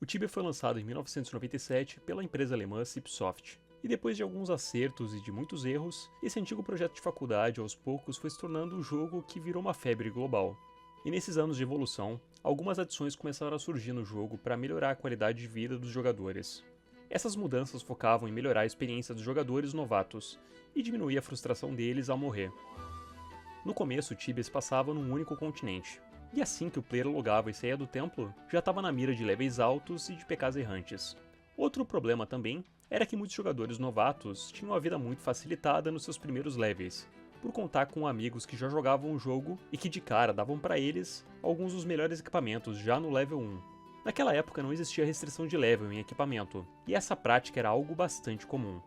O Tibia foi lançado em 1997 pela empresa alemã Cipsoft, e depois de alguns acertos e de muitos erros, esse antigo projeto de faculdade aos poucos foi se tornando um jogo que virou uma febre global. E nesses anos de evolução, algumas adições começaram a surgir no jogo para melhorar a qualidade de vida dos jogadores. Essas mudanças focavam em melhorar a experiência dos jogadores novatos e diminuir a frustração deles ao morrer. No começo, o Tibia se passava num único continente, e assim que o player logava e saía do templo, já estava na mira de levels altos e de PKs errantes. Outro problema também era que muitos jogadores novatos tinham a vida muito facilitada nos seus primeiros levels, por contar com amigos que já jogavam o jogo e que de cara davam para eles alguns dos melhores equipamentos já no level 1. Naquela época não existia restrição de level em equipamento, e essa prática era algo bastante comum.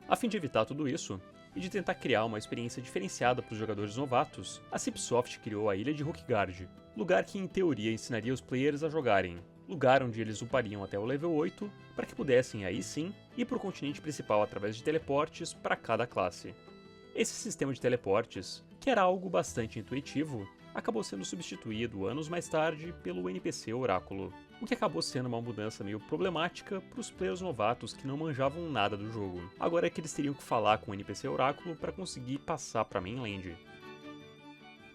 A fim de evitar tudo isso, e de tentar criar uma experiência diferenciada para os jogadores novatos, a Cipsoft criou a Ilha de Rookgard, lugar que em teoria ensinaria os players a jogarem, lugar onde eles upariam até o level 8, para que pudessem aí sim ir para o continente principal através de teleportes para cada classe. Esse sistema de teleportes, que era algo bastante intuitivo, acabou sendo substituído anos mais tarde pelo NPC Oráculo, o que acabou sendo uma mudança meio problemática para os players novatos que não manjavam nada do jogo. Agora é que eles teriam que falar com o NPC Oráculo para conseguir passar para a mainland.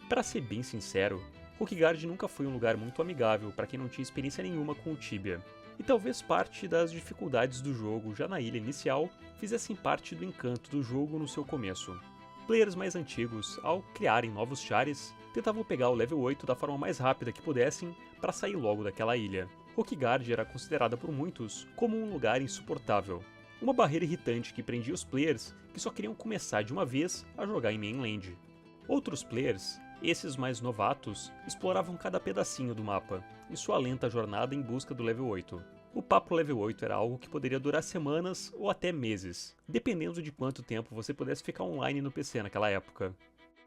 Para ser bem sincero, Rookgard nunca foi um lugar muito amigável para quem não tinha experiência nenhuma com o Tibia, e talvez parte das dificuldades do jogo já na ilha inicial fizessem parte do encanto do jogo no seu começo. Players mais antigos, ao criarem novos chares, tentavam pegar o level 8 da forma mais rápida que pudessem para sair logo daquela ilha. Rookgard era considerada por muitos como um lugar insuportável, uma barreira irritante que prendia os players que só queriam começar de uma vez a jogar em mainland. Outros players, esses mais novatos, exploravam cada pedacinho do mapa, em sua lenta jornada em busca do level 8. O papo level 8 era algo que poderia durar semanas ou até meses, dependendo de quanto tempo você pudesse ficar online no PC naquela época.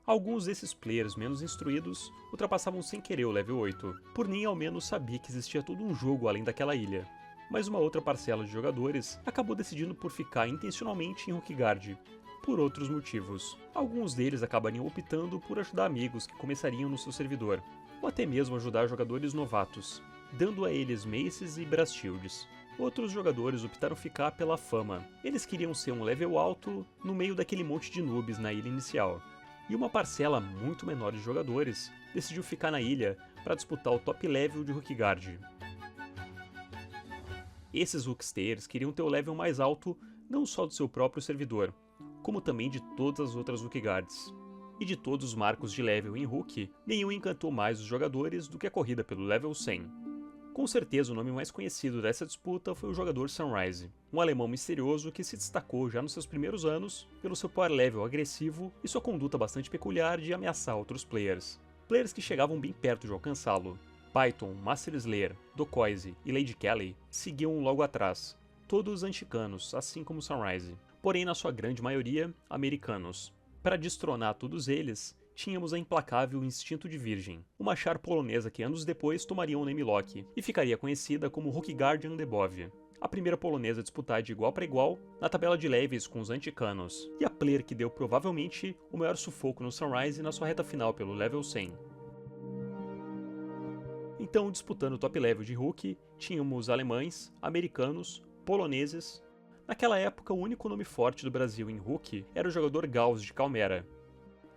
Alguns desses players menos instruídos ultrapassavam sem querer o level 8, por nem ao menos sabia que existia todo um jogo além daquela ilha. Mas uma outra parcela de jogadores acabou decidindo por ficar intencionalmente em Rookgard, por outros motivos. Alguns deles acabariam optando por ajudar amigos que começariam no seu servidor, ou até mesmo ajudar jogadores novatos, dando a eles maces e blast shields. Outros jogadores optaram ficar pela fama. Eles queriam ser um level alto no meio daquele monte de noobs na ilha inicial. E uma parcela muito menor de jogadores decidiu ficar na ilha para disputar o top level de Rookgard. Esses Rooksters queriam ter o level mais alto não só do seu próprio servidor, como também de todas as outras Rookgards. E de todos os marcos de level em Rook, nenhum encantou mais os jogadores do que a corrida pelo level 100. Com certeza o nome mais conhecido dessa disputa foi o jogador Sunrise, um alemão misterioso que se destacou já nos seus primeiros anos pelo seu power level agressivo e sua conduta bastante peculiar de ameaçar outros players. Players que chegavam bem perto de alcançá-lo. Python, Master Slayer, Dokoise e Lady Kelly seguiam logo atrás, todos anticanos, assim como Sunrise, porém na sua grande maioria, americanos. Para destronar todos eles, tínhamos a implacável Instinto de Virgem, uma char polonesa que anos depois tomaria o name lock e ficaria conhecida como Rookguardian Debov, a primeira polonesa a disputar de igual para igual na tabela de levels com os anticanos, e a player que deu provavelmente o maior sufoco no Sunrise na sua reta final pelo level 100. Então, disputando o top level de Rook, tínhamos alemães, americanos, poloneses. Naquela época, o único nome forte do Brasil em Rook era o jogador Gauss de Calmera.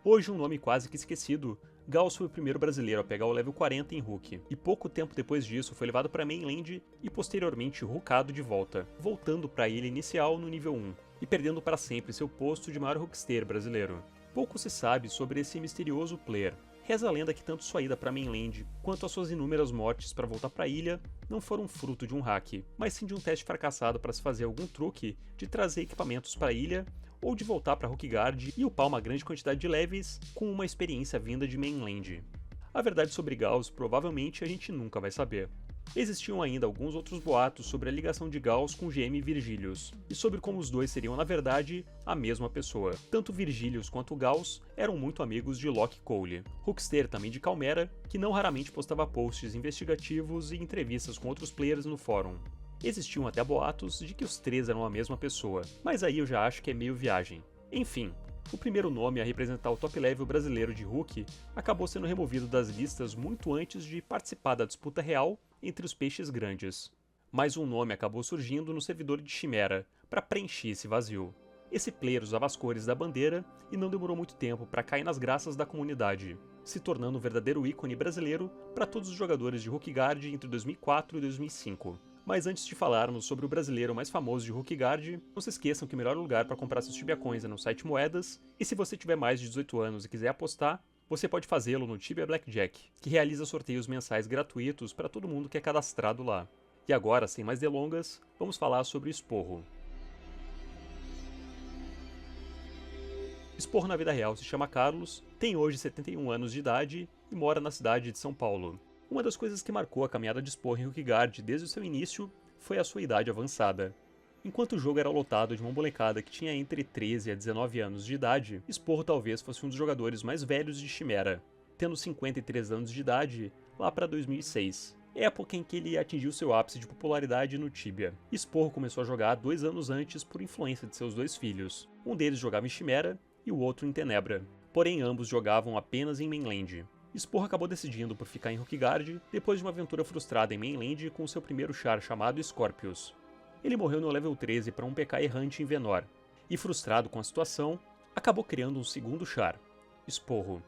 Hoje um nome quase que esquecido, Gauss foi o primeiro brasileiro a pegar o level 40 em Rook, e pouco tempo depois disso foi levado para mainland e posteriormente rookado de volta, voltando para a ilha inicial no nível 1, e perdendo para sempre seu posto de maior rookster brasileiro. Pouco se sabe sobre esse misterioso player. Reza a lenda que tanto sua ida para mainland quanto as suas inúmeras mortes para voltar para a ilha não foram fruto de um hack, mas sim de um teste fracassado para se fazer algum truque de trazer equipamentos para a ilha ou de voltar para Rookgard e upar uma grande quantidade de levels com uma experiência vinda de mainland. A verdade sobre Gauss provavelmente a gente nunca vai saber. Existiam ainda alguns outros boatos sobre a ligação de Gauss com GM Virgilius, e sobre como os dois seriam na verdade a mesma pessoa. Tanto Virgilius quanto Gauss eram muito amigos de Locke Cole, rookster também de Calmera, que não raramente postava posts investigativos e entrevistas com outros players no fórum. Existiam até boatos de que os três eram a mesma pessoa, mas aí eu já acho que é meio viagem. Enfim, o primeiro nome a representar o top level brasileiro de Rook acabou sendo removido das listas muito antes de participar da disputa real entre os peixes grandes. Mas um nome acabou surgindo no servidor de Chimera, para preencher esse vazio. Esse player usava as cores da bandeira e não demorou muito tempo para cair nas graças da comunidade, se tornando um verdadeiro ícone brasileiro para todos os jogadores de Rookguard entre 2004 e 2005. Mas antes de falarmos sobre o brasileiro mais famoso de Rookguard, não se esqueçam que o melhor lugar para comprar seus Tibia Coins é no site Moedas, e se você tiver mais de 18 anos e quiser apostar, você pode fazê-lo no Tibia Blackjack, que realiza sorteios mensais gratuitos para todo mundo que é cadastrado lá. E agora, sem mais delongas, vamos falar sobre o Esporro. Esporro na vida real se chama Carlos, tem hoje 71 anos de idade e mora na cidade de São Paulo. Uma das coisas que marcou a caminhada de Esporro em Rookguard desde o seu início foi a sua idade avançada. Enquanto o jogo era lotado de uma molecada que tinha entre 13 a 19 anos de idade, Esporro talvez fosse um dos jogadores mais velhos de Chimera, tendo 53 anos de idade lá para 2006. Época em que ele atingiu seu ápice de popularidade no Tibia. Esporro começou a jogar 2 anos antes por influência de seus 2 filhos. Um deles jogava em Chimera e o outro em Tenebra, porém ambos jogavam apenas em Mainland. Esporro acabou decidindo por ficar em Rookguard depois de uma aventura frustrada em Mainland com seu primeiro char chamado Scorpius. Ele morreu no level 13 para um PK errante em Venor, e frustrado com a situação, acabou criando um segundo char, Esporro.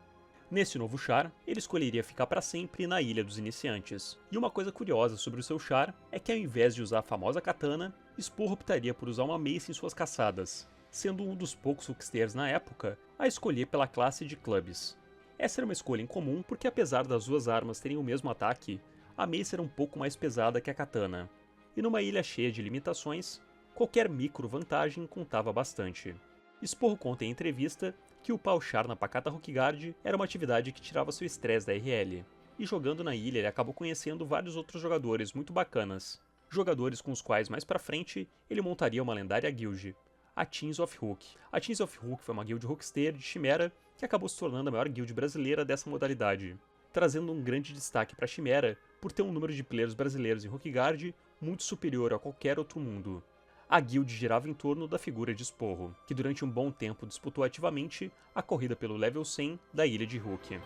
Nesse novo char, ele escolheria ficar para sempre na Ilha dos Iniciantes. E uma coisa curiosa sobre o seu char é que ao invés de usar a famosa katana, Esporro optaria por usar uma mace em suas caçadas, sendo um dos poucos Rooksters na época a escolher pela classe de clubes. Essa era uma escolha incomum porque apesar das duas armas terem o mesmo ataque, a mace era um pouco mais pesada que a katana. E numa ilha cheia de limitações, qualquer micro vantagem contava bastante. Esporro conta em entrevista que upar o char na pacata Rookguard era uma atividade que tirava seu estresse da RL, e jogando na ilha ele acabou conhecendo vários outros jogadores muito bacanas, jogadores com os quais mais pra frente ele montaria uma lendária guild, a Teens of Rook. A Teens of Rook foi uma guild rookster de Chimera que acabou se tornando a maior guild brasileira dessa modalidade, trazendo um grande destaque para Chimera por ter um número de players brasileiros em Rookguard muito superior a qualquer outro mundo. A guild girava em torno da figura de Esporro, que durante um bom tempo disputou ativamente a corrida pelo level 100 da ilha de Rook.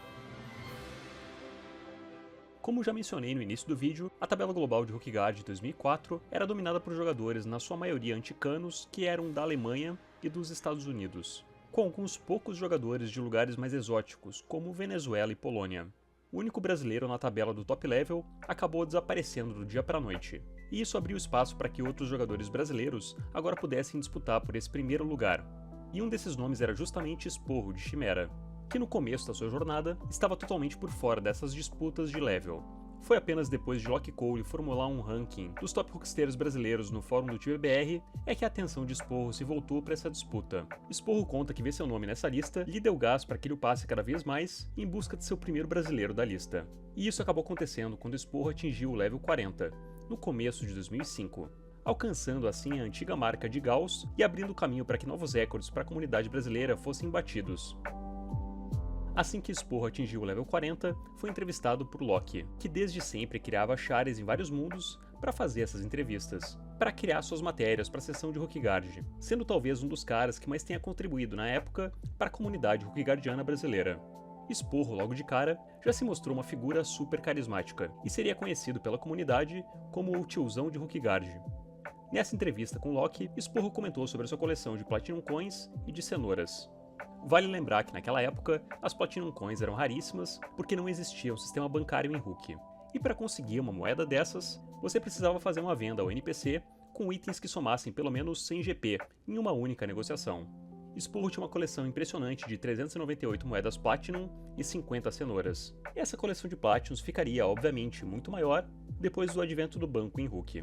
Como já mencionei no início do vídeo, a tabela global de Rookguard de 2004 era dominada por jogadores na sua maioria anticanos que eram da Alemanha e dos Estados Unidos, com alguns poucos jogadores de lugares mais exóticos, como Venezuela e Polônia. O único brasileiro na tabela do top level acabou desaparecendo do dia para a noite, e isso abriu espaço para que outros jogadores brasileiros agora pudessem disputar por esse primeiro lugar. E um desses nomes era justamente Esporro de Chimera, que no começo da sua jornada estava totalmente por fora dessas disputas de level. Foi apenas depois de Lock Cole formular um ranking dos top rooksters brasileiros no fórum do TBBR é que a atenção de Esporro se voltou para essa disputa. Esporro conta que ver seu nome nessa lista lhe deu gás para que ele o passe cada vez mais em busca de seu primeiro brasileiro da lista. E isso acabou acontecendo quando Esporro atingiu o level 40, no começo de 2005. Alcançando assim a antiga marca de Gauss e abrindo caminho para que novos recordes para a comunidade brasileira fossem batidos. Assim que Esporro atingiu o level 40, foi entrevistado por Loki, que desde sempre criava chares em vários mundos para fazer essas entrevistas, para criar suas matérias para a seção de Rookguard, sendo talvez um dos caras que mais tenha contribuído na época para a comunidade rookguardiana brasileira. Esporro, logo de cara, já se mostrou uma figura super carismática, e seria conhecido pela comunidade como o tiozão de Rookguard. Nessa entrevista com Loki, Esporro comentou sobre a sua coleção de Platinum Coins e de cenouras. Vale lembrar que naquela época, as Platinum Coins eram raríssimas porque não existia um sistema bancário em Rook. E para conseguir uma moeda dessas, você precisava fazer uma venda ao NPC com itens que somassem pelo menos 100 GP em uma única negociação. Esporro tinha uma coleção impressionante de 398 moedas Platinum e 50 cenouras. E essa coleção de Platinums ficaria, obviamente, muito maior depois do advento do banco em Rook.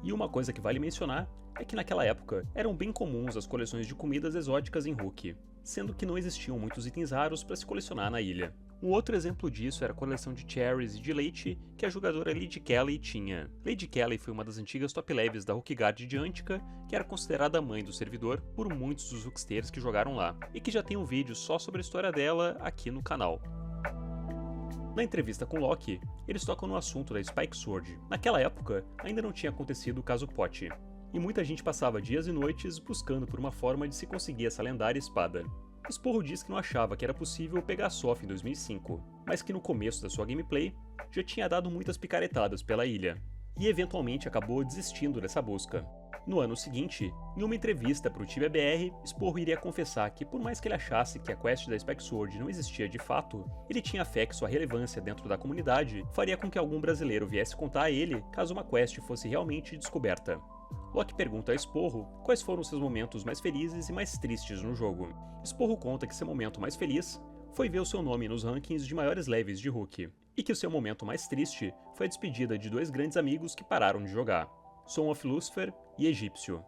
E uma coisa que vale mencionar é que naquela época eram bem comuns as coleções de comidas exóticas em Rook, sendo que não existiam muitos itens raros para se colecionar na ilha. Um outro exemplo disso era a coleção de cherries e de leite que a jogadora Lady Kelly tinha. Lady Kelly foi uma das antigas top leves da Rookguard de Antica, que era considerada a mãe do servidor por muitos dos rooksters que jogaram lá, e que já tem um vídeo só sobre a história dela aqui no canal. Na entrevista com Loki, eles tocam no assunto da Spike Sword. Naquela época, ainda não tinha acontecido o caso Pot, e muita gente passava dias e noites buscando por uma forma de se conseguir essa lendária espada. Esporro diz que não achava que era possível pegar Sof em 2005, mas que no começo da sua gameplay já tinha dado muitas picaretadas pela ilha, e eventualmente acabou desistindo dessa busca. No ano seguinte, em uma entrevista para o TibiaBR, Esporro iria confessar que por mais que ele achasse que a quest da Spec Sword não existia de fato, ele tinha fé que sua relevância dentro da comunidade faria com que algum brasileiro viesse contar a ele caso uma quest fosse realmente descoberta. Loki pergunta a Esporro quais foram seus momentos mais felizes e mais tristes no jogo. Esporro conta que seu momento mais feliz foi ver o seu nome nos rankings de maiores levels de Rook, e que o seu momento mais triste foi a despedida de dois grandes amigos que pararam de jogar, Son of Lucifer e Egípcio.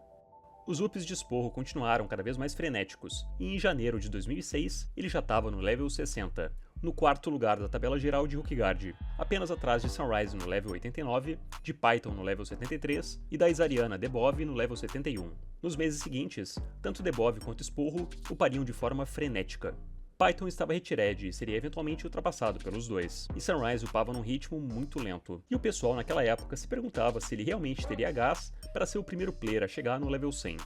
Os ups de Esporro continuaram cada vez mais frenéticos, e em janeiro de 2006 ele já estava no level 60, no quarto lugar da tabela geral de Rookguard, apenas atrás de Sunrise no level 89, de Python no level 73 e da Isariana Debov no level 71. Nos meses seguintes, tanto Debov quanto Esporro upariam de forma frenética. Python estava retired e seria eventualmente ultrapassado pelos dois, e Sunrise upava num ritmo muito lento, e o pessoal naquela época se perguntava se ele realmente teria gás para ser o primeiro player a chegar no level 100.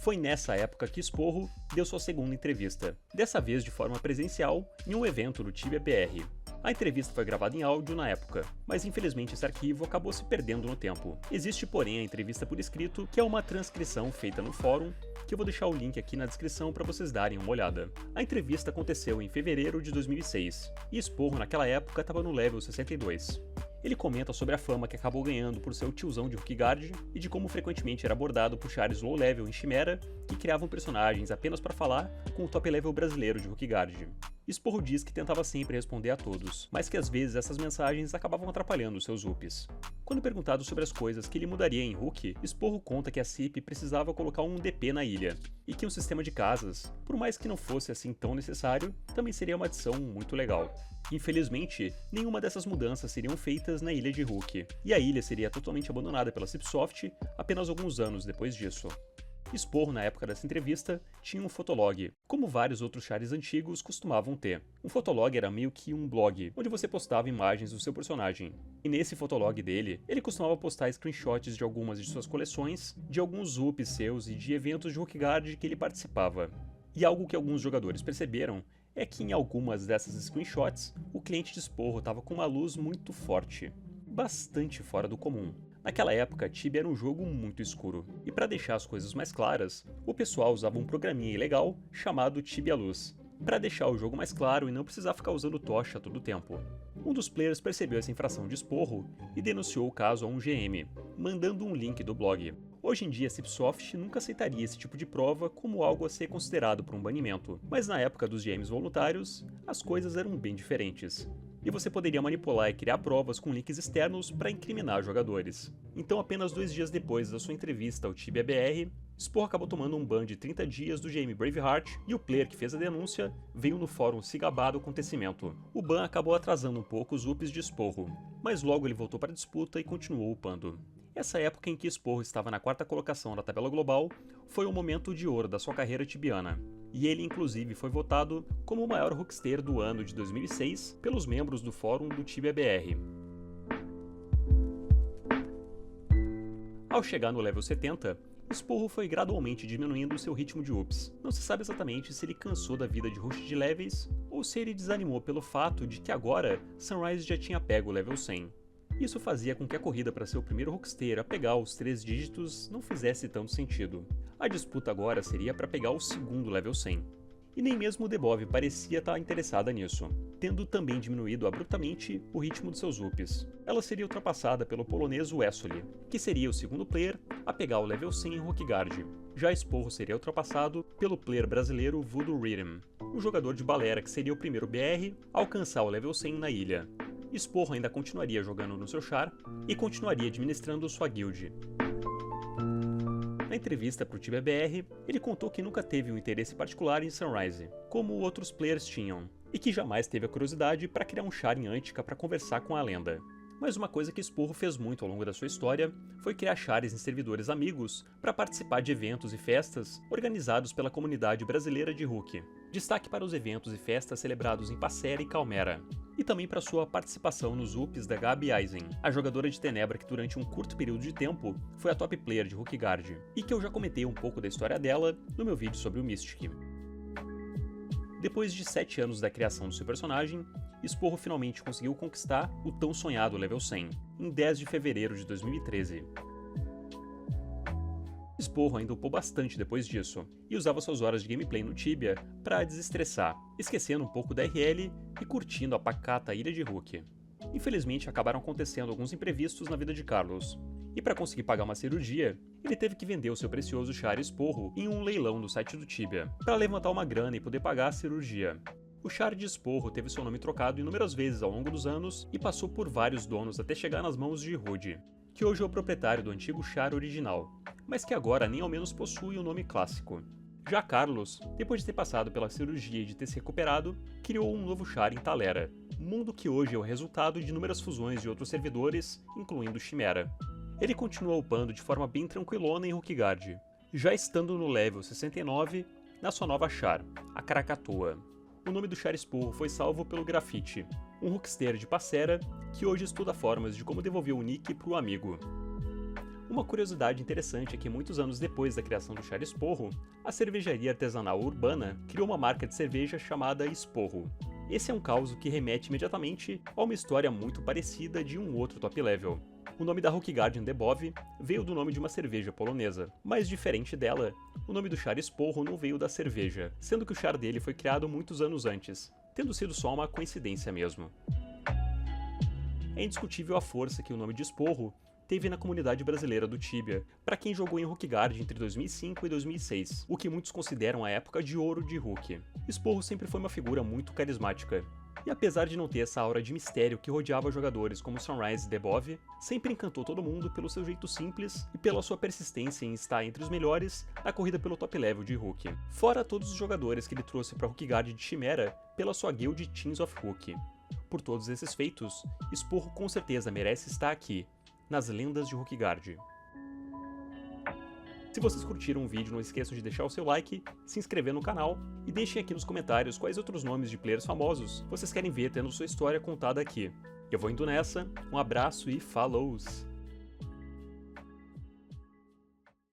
Foi nessa época que Esporro deu sua segunda entrevista, dessa vez de forma presencial em um evento do TibiaBR. A entrevista foi gravada em áudio na época, mas infelizmente esse arquivo acabou se perdendo no tempo. Existe, porém, a entrevista por escrito, que é uma transcrição feita no fórum, que eu vou deixar o link aqui na descrição para vocês darem uma olhada. A entrevista aconteceu em fevereiro de 2006, e Esporro naquela época estava no level 62. Ele comenta sobre a fama que acabou ganhando por ser o tiozão de Rookguard e de como frequentemente era abordado por chares low level em Chimera que criavam personagens apenas para falar com o top level brasileiro de Rookguard. Esporro diz que tentava sempre responder a todos, mas que às vezes essas mensagens acabavam atrapalhando seus ups. Quando perguntado sobre as coisas que ele mudaria em Rook, Esporro conta que a CIP precisava colocar um DP na ilha, e que um sistema de casas, por mais que não fosse assim tão necessário, também seria uma adição muito legal. Infelizmente, nenhuma dessas mudanças seriam feitas na ilha de Rook, e a ilha seria totalmente abandonada pela Cipsoft apenas alguns anos depois disso. Esporro, na época dessa entrevista, tinha um fotolog, como vários outros chares antigos costumavam ter. Um fotolog era meio que um blog, onde você postava imagens do seu personagem. E nesse fotolog dele, ele costumava postar screenshots de algumas de suas coleções, de alguns ups seus e de eventos de Rookguard que ele participava. E algo que alguns jogadores perceberam é que em algumas dessas screenshots, o cliente de Esporro estava com uma luz muito forte, bastante fora do comum. Naquela época, Tibia era um jogo muito escuro, e para deixar as coisas mais claras, o pessoal usava um programinha ilegal chamado Tibia Luz, para deixar o jogo mais claro e não precisar ficar usando tocha todo o tempo. Um dos players percebeu essa infração de Esporro e denunciou o caso a um GM, mandando um link do blog. Hoje em dia, a Cipsoft nunca aceitaria esse tipo de prova como algo a ser considerado por um banimento, mas na época dos GMs voluntários, as coisas eram bem diferentes. E você poderia manipular e criar provas com links externos para incriminar jogadores. Então, apenas 2 dias depois da sua entrevista ao TibiaBR, Esporro acabou tomando um ban de 30 dias do GM Braveheart e o player que fez a denúncia veio no fórum se gabar do acontecimento. O ban acabou atrasando um pouco os ups de Esporro, mas logo ele voltou para a disputa e continuou upando. Essa época em que Esporro estava na 4ª colocação da tabela global foi um momento de ouro da sua carreira tibiana, e ele inclusive foi votado como o maior rookster do ano de 2006 pelos membros do fórum do TibiaBR. Ao chegar no level 70, Esporro foi gradualmente diminuindo seu ritmo de ups. Não se sabe exatamente se ele cansou da vida de rush de levels ou se ele desanimou pelo fato de que agora Sunrise já tinha pego o level 100. Isso fazia com que a corrida para ser o primeiro rookster a pegar os 3 dígitos não fizesse tanto sentido. A disputa agora seria para pegar o segundo level 100. E nem mesmo o Debov parecia estar interessada nisso, tendo também diminuído abruptamente o ritmo de seus ups. Ela seria ultrapassada pelo polonês Wesley, que seria o segundo player a pegar o level 100 em Rookguard. Já Esporro seria ultrapassado pelo player brasileiro Voodoo Rhythm, um jogador de balera que seria o primeiro BR a alcançar o level 100 na ilha. Esporro ainda continuaria jogando no seu char e continuaria administrando sua guild. Na entrevista para o TibiaBR, ele contou que nunca teve um interesse particular em Sunrise, como outros players tinham, e que jamais teve a curiosidade para criar um char em Antica para conversar com a lenda. Mas uma coisa que Esporro fez muito ao longo da sua história foi criar chares em servidores amigos para participar de eventos e festas organizados pela comunidade brasileira de Rook. Destaque para os eventos e festas celebrados em Passera e Calmera. E também para sua participação nos ups da Gabi Eisen, a jogadora de Tenebra que durante um curto período de tempo foi a top player de Rookguard, e que eu já comentei um pouco da história dela no meu vídeo sobre o Mystic. Depois de 7 anos da criação do seu personagem, Esporro finalmente conseguiu conquistar o tão sonhado level 100, em 10 de fevereiro de 2013. Esporro ainda upou bastante depois disso, e usava suas horas de gameplay no Tibia para desestressar, esquecendo um pouco da RL e curtindo a pacata ilha de Hook. Infelizmente, acabaram acontecendo alguns imprevistos na vida de Carlos, e para conseguir pagar uma cirurgia, ele teve que vender o seu precioso char Esporro em um leilão do site do Tibia, para levantar uma grana e poder pagar a cirurgia. O char de Esporro teve seu nome trocado inúmeras vezes ao longo dos anos e passou por vários donos até chegar nas mãos de Rude, que hoje é o proprietário do antigo char original, mas que agora nem ao menos possui o nome clássico. Já Carlos, depois de ter passado pela cirurgia e de ter se recuperado, criou um novo char em Talera, mundo que hoje é o resultado de inúmeras fusões de outros servidores, incluindo Chimera. Ele continua upando de forma bem tranquilona em Rookguard, já estando no level 69 na sua nova char, a Krakatoa. O nome do char Esporro foi salvo pelo Grafite, um rookster de Passera que hoje estuda formas de como devolver o nick para o amigo. Uma curiosidade interessante é que muitos anos depois da criação do char Esporro, a cervejaria artesanal urbana criou uma marca de cerveja chamada Esporro. Esse é um caso que remete imediatamente a uma história muito parecida de um outro top level. O nome da Rookguard Debov veio do nome de uma cerveja polonesa, mas diferente dela, o nome do char Esporro não veio da cerveja, sendo que o char dele foi criado muitos anos antes, tendo sido só uma coincidência mesmo. É indiscutível a força que o nome de Esporro teve na comunidade brasileira do Tibia, para quem jogou em Rookguard entre 2005 e 2006, o que muitos consideram a época de ouro de Rook. Esporro sempre foi uma figura muito carismática, e apesar de não ter essa aura de mistério que rodeava jogadores como Sunrise e Debov, sempre encantou todo mundo pelo seu jeito simples e pela sua persistência em estar entre os melhores na corrida pelo top level de Rook. Fora todos os jogadores que ele trouxe para Rookguard de Chimera pela sua guild Teams of Rook. Por todos esses feitos, Esporro com certeza merece estar aqui, nas lendas de Rookguard. Se vocês curtiram o vídeo, não esqueçam de deixar o seu like, se inscrever no canal e deixem aqui nos comentários quais outros nomes de players famosos vocês querem ver tendo sua história contada aqui. Eu vou indo nessa, um abraço e falou!